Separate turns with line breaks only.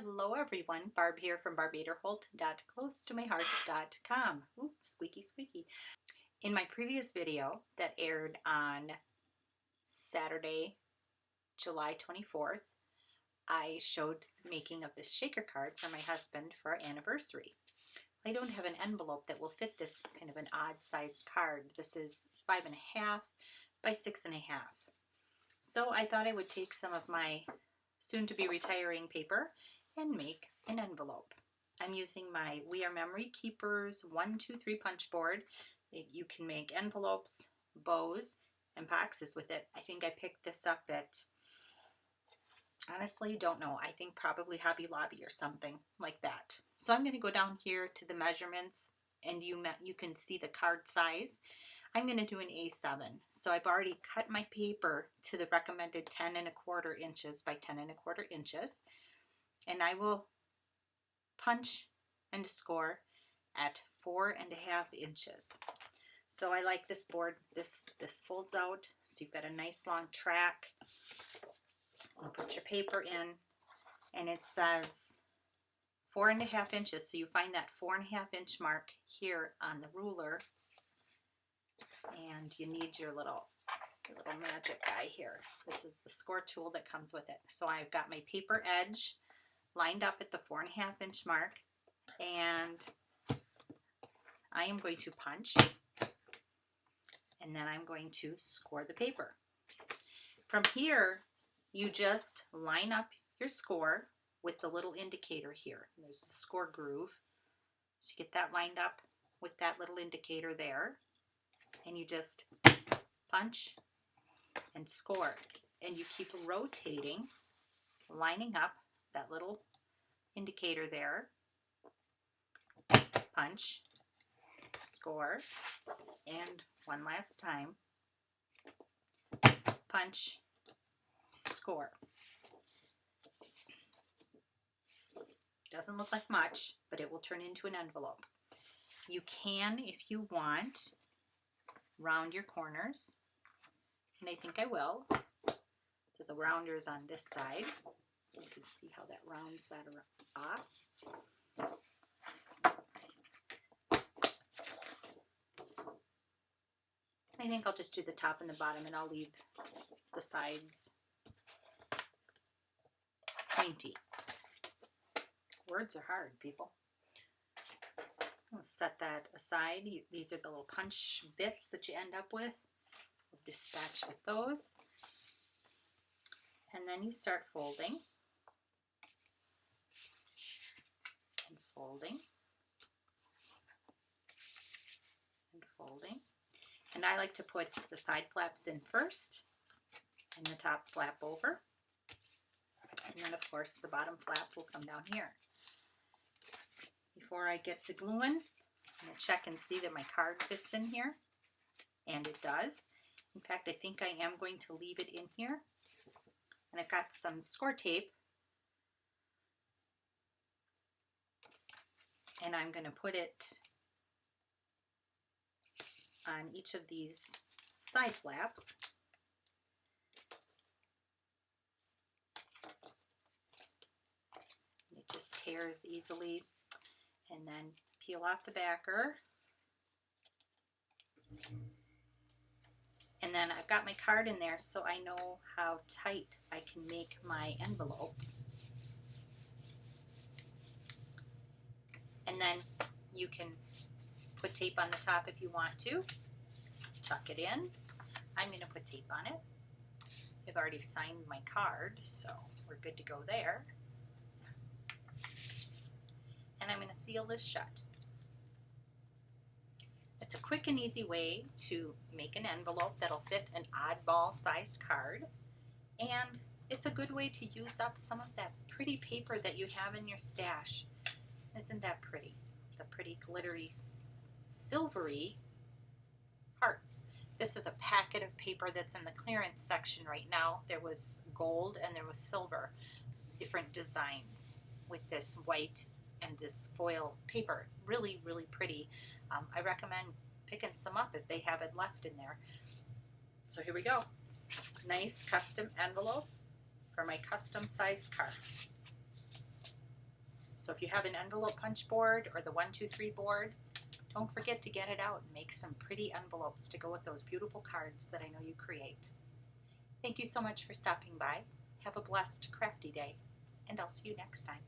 Hello everyone, Barb here from barbaderholt.closetomyheart.com. Ooh, squeaky squeaky. In my previous video that aired on Saturday, July 24th, I showed the making of this shaker card for my husband for our anniversary. I don't have an envelope that will fit this kind of an odd sized card. This is 5.5 by 6.5. So I thought I would take some of my soon to be retiring paper and make an envelope. I'm using my We Are Memory Keepers 1, 2, 3 punch board. You can make envelopes, bows, and boxes with it. I think I picked this up at, honestly, don't know. I think probably Hobby Lobby or something like that. So I'm going to go down here to the measurements, and you can see the card size. I'm going to do an A7. So I've already cut my paper to the recommended 10.25 inches by 10.25 inches. And I will punch and score at 4.5 inches. So I like this board. This folds out, so you've got a nice long track. You put your paper in, and it says 4.5 inches. So you find that 4.5 inch mark here on the ruler, and you need your little magic guy here. This is the score tool that comes with it. So I've got my paper edge lined up at the 4.5 inch mark, and I am going to punch, and then I'm going to score the paper. From here, you just line up your score with the little indicator here. There's the score groove. So you get that lined up with that little indicator there, and you just punch and score. And you keep rotating, lining up that little indicator there. Punch, score, and one last time. Punch, score. Doesn't look like much, but it will turn into an envelope. You can, if you want, round your corners, and I think I will. So the rounder is on this side. You can see how that rounds that off. I think I'll just do the top and the bottom, and I'll leave the sides pointy. Words are hard, people. I'll set that aside. These are the little punch bits that you end up with. We'll dispatch with those. And then you start folding and folding and folding. And I like to put the side flaps in first and the top flap over. And then, of course, the bottom flap will come down here. Before I get to gluing, I'm going to check and see that my card fits in here. And it does. In fact, I think I am going to leave it in here. And I've got some score tape. And I'm going to put it on each of these side flaps. It just tears easily. And then peel off the backer. And then I've got my card in there, so I know how tight I can make my envelope. And then you can put tape on the top if you want to. Tuck it in. I'm going to put tape on it. I've already signed my card, so we're good to go there. And I'm going to seal this shut. It's a quick and easy way to make an envelope that'll fit an oddball sized card, and it's a good way to use up some of that pretty paper that you have in your stash. Isn't that pretty? The pretty glittery silvery hearts. This is a packet of paper that's in the clearance section right now. There was gold and there was silver, different designs with this white and this foil paper. Really, really pretty. I recommend picking some up if they have it left in there. So here we go. Nice custom envelope for my custom sized card. So if you have an envelope punch board or the 123 board, don't forget to get it out and make some pretty envelopes to go with those beautiful cards that I know you create. Thank you so much for stopping by. Have a blessed crafty day, and I'll see you next time.